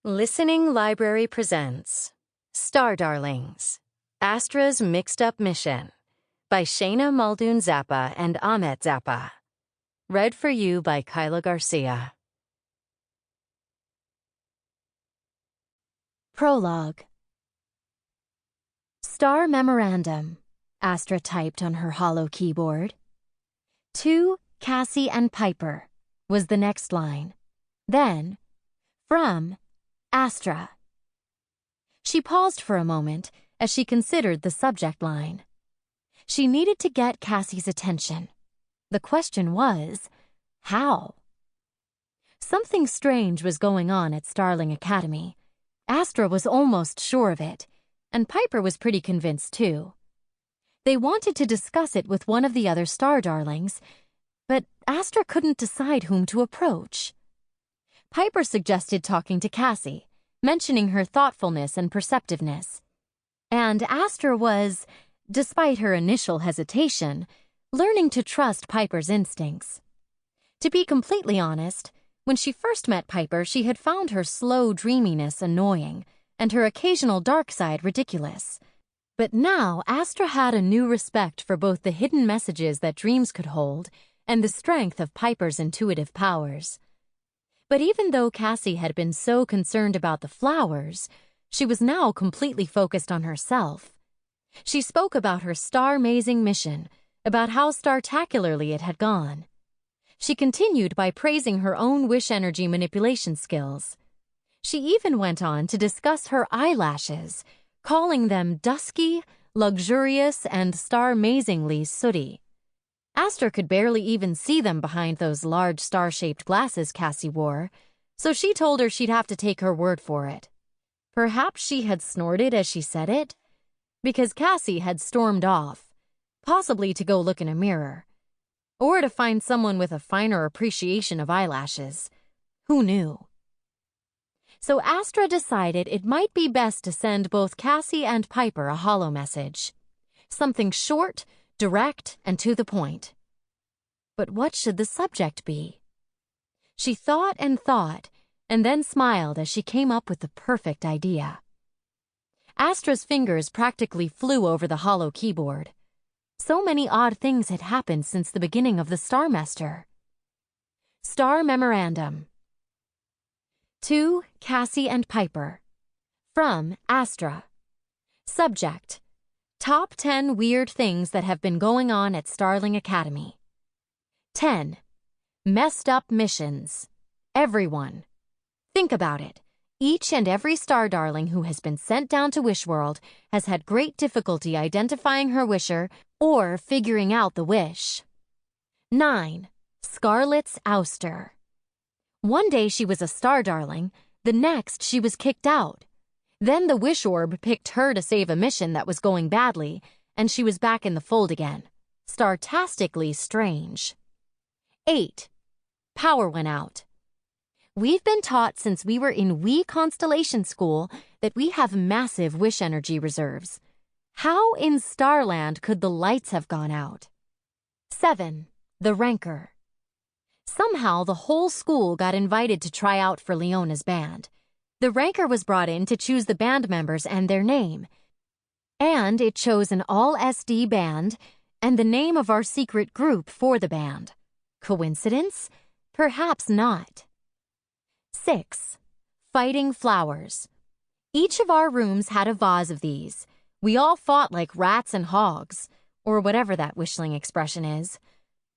Listening Library presents Star Darlings, Astra's Mixed-Up Mission by Shayna Muldoon Zappa and Ahmet Zappa. Read for you by Kyla Garcia. Prologue. Star Memorandum, Astra typed on her hollow keyboard. To Cassie and Piper was the next line. Then, from Astra. She paused for a moment as she considered the subject line. She needed to get Cassie's attention. The question was, how? Something strange was going on at Starling Academy. Astra was almost sure of it, and Piper was pretty convinced too. They wanted to discuss it with one of the other Star Darlings, but Astra couldn't decide whom to approach. Piper suggested talking to Cassie, mentioning her thoughtfulness and perceptiveness. And Astra was, despite her initial hesitation, learning to trust Piper's instincts. To be completely honest, when she first met Piper, she had found her slow dreaminess annoying and her occasional dark side ridiculous. But now Astra had a new respect for both the hidden messages that dreams could hold and the strength of Piper's intuitive powers. But even though Cassie had been so concerned about the flowers, she was now completely focused on herself. She spoke about her star-mazing mission, about how star-tacularly it had gone. She continued by praising her own wish energy manipulation skills. She even went on to discuss her eyelashes, calling them dusky, luxurious, and star-mazingly sooty. Astra could barely even see them behind those large star-shaped glasses Cassie wore, so she told her she'd have to take her word for it. Perhaps she had snorted as she said it, because Cassie had stormed off, possibly to go look in a mirror, or to find someone with a finer appreciation of eyelashes. Who knew? So Astra decided it might be best to send both Cassie and Piper a holo message. Something short, direct, and to the point. But what should the subject be? She thought, and then smiled as she came up with the perfect idea. Astra's fingers practically flew over the hollow keyboard. So many odd things had happened since the beginning of the Starmester. Star Memorandum. To Cassie and Piper. From Astra. Subject: Top 10 weird things that have been going on at Starling Academy. 10. Messed up missions. Everyone. Think about it. Each and every Star Darling who has been sent down to Wishworld has had great difficulty identifying her wisher or figuring out the wish. 9. Scarlet's ouster. One day she was a Star Darling, the next she was kicked out. Then the Wish Orb picked her to save a mission that was going badly, and she was back in the fold again. Startastically strange. 8. Power went out. We've been taught since we were in Wee Constellation School that we have massive wish energy reserves. How in Starland could the lights have gone out? 7. The Rancor. Somehow the whole school got invited to try out for Leona's band. The Rancor was brought in to choose the band members and their name. And it chose an all-SD band and the name of our secret group for the band. Coincidence? Perhaps not. 6. Fighting flowers. Each of our rooms had a vase of these. We all fought like rats and hogs, or whatever that wishling expression is.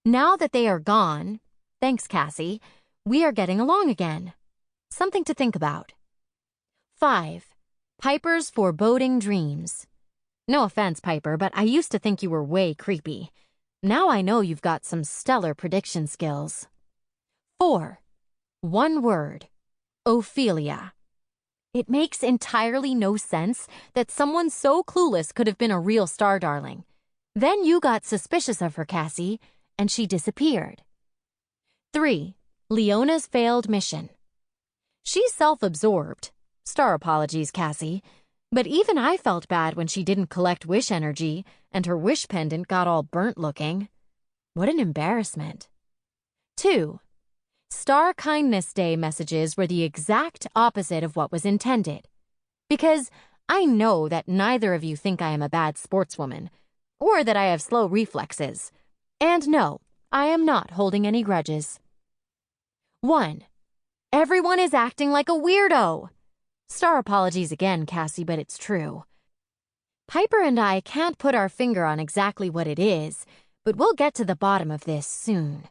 Now that they are gone, thanks Cassie, we are getting along again. Something to think about. 5. Piper's foreboding dreams. No offense, Piper, but I used to think you were way creepy. Now I know you've got some stellar prediction skills. 4. One word. Ophelia. It makes entirely no sense that someone so clueless could have been a real Star Darling. Then you got suspicious of her, Cassie, and she disappeared. 3. Leona's failed mission. She's self-absorbed. Star apologies, Cassie. But even I felt bad when she didn't collect wish energy and her wish pendant got all burnt looking. What an embarrassment. 2. Star Kindness Day messages were the exact opposite of what was intended. Because I know that neither of you think I am a bad sportswoman, or that I have slow reflexes. And no, I am not holding any grudges. 1. Everyone is acting like a weirdo. Star apologies again, Cassie, but it's true. Piper and I can't put our finger on exactly what it is, but we'll get to the bottom of this soon.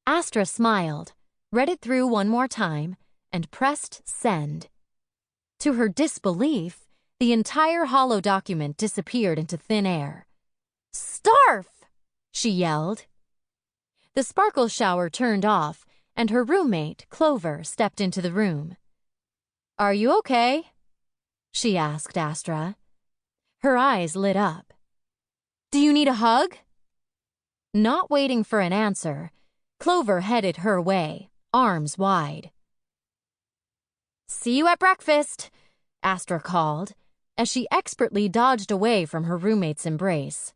Astra smiled, read it through one more time, and pressed send. To her disbelief, the entire hollow document disappeared into thin air. "Starf!" she yelled. The sparkle shower turned off, and her roommate, Clover, stepped into the room. "Are you okay?" she asked Astra. Her eyes lit up. "Do you need a hug?" Not waiting for an answer, Clover headed her way, arms wide. "See you at breakfast," Astra called, as she expertly dodged away from her roommate's embrace.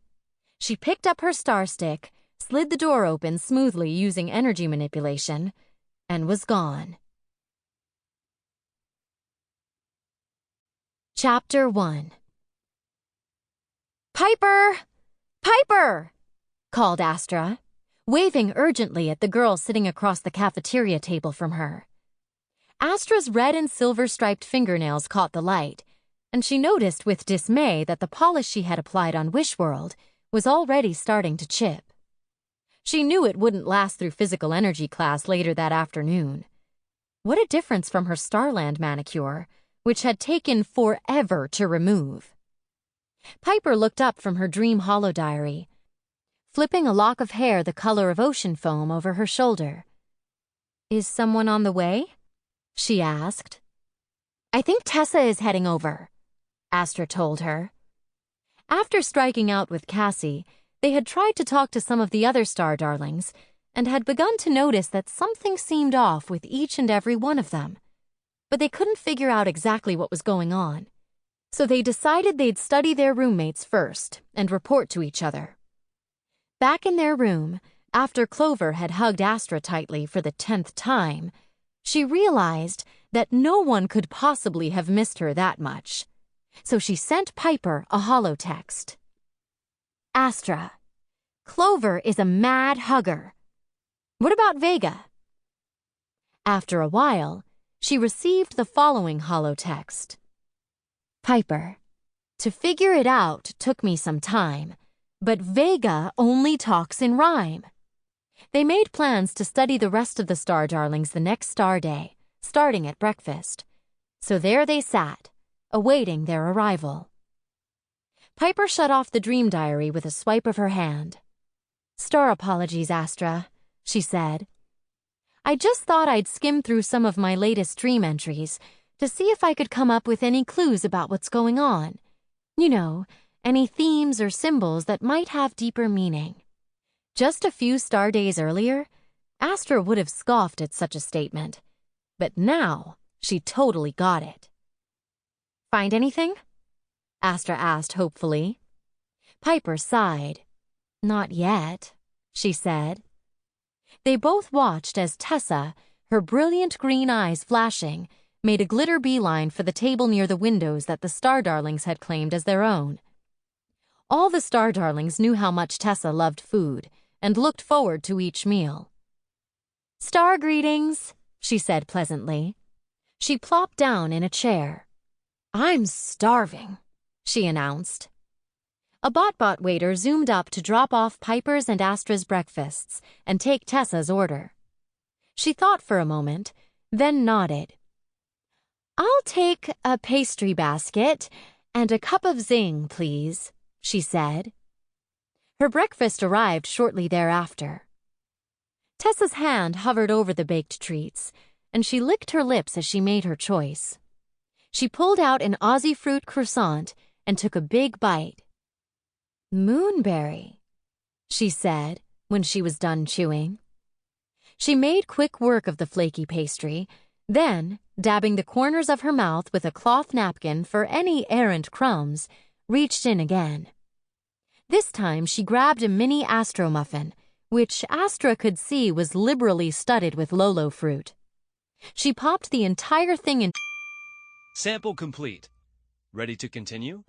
She picked up her star stick, slid the door open smoothly using energy manipulation, and was gone. Chapter 1. "Piper! Piper!" called Astra, waving urgently at the girl sitting across the cafeteria table from her. Astra's red and silver-striped fingernails caught the light, and she noticed with dismay that the polish she had applied on Wishworld was already starting to chip. She knew it wouldn't last through physical energy class later that afternoon. What a difference from her Starland manicure, which had taken forever to remove. Piper looked up from her dream hollow diary, flipping a lock of hair the color of ocean foam over her shoulder. "Is someone on the way?" she asked. "I think Tessa is heading over," Astra told her. After striking out with Cassie, they had tried to talk to some of the other star darlings and had begun to notice that something seemed off with each and every one of them. But they couldn't figure out exactly what was going on, so they decided they'd study their roommates first and report to each other. Back in their room, after Clover had hugged Astra tightly for the 10th time, she realized that no one could possibly have missed her that much. So she sent Piper a holotext. "Astra, Clover is a mad hugger. What about Vega?" After a while, she received the following holotext. "Piper, to figure it out took me some time, but Vega only talks in rhyme." They made plans to study the rest of the star darlings the next star day, starting at breakfast. So there they sat, awaiting their arrival. Piper shut off the dream diary with a swipe of her hand. "Star apologies, Astra," she said. "I just thought I'd skim through some of my latest dream entries to see if I could come up with any clues about what's going on. You know, any themes or symbols that might have deeper meaning." Just a few star days earlier, Astra would have scoffed at such a statement, but now she totally got it. "Find anything?" Astra asked hopefully. Piper sighed. "Not yet," she said. They both watched as Tessa, her brilliant green eyes flashing, made a glitter beeline for the table near the windows that the star darlings had claimed as their own. All the star darlings knew how much Tessa loved food and looked forward to each meal. "Star greetings," she said pleasantly. She plopped down in a chair. "I'm starving," she announced. A bot waiter zoomed up to drop off Piper's and Astra's breakfasts and take Tessa's order. She thought for a moment, then nodded. "I'll take a pastry basket and a cup of zing, please," she said. Her breakfast arrived shortly thereafter. Tessa's hand hovered over the baked treats, and she licked her lips as she made her choice. She pulled out an Aussie fruit croissant and took a big bite. "Moonberry," she said when she was done chewing. She made quick work of the flaky pastry, then, dabbing the corners of her mouth with a cloth napkin for any errant crumbs, reached in again. This time she grabbed a mini Astro muffin, which Astra could see was liberally studded with Lolo fruit. She popped the entire thing in. Sample complete. Ready to continue?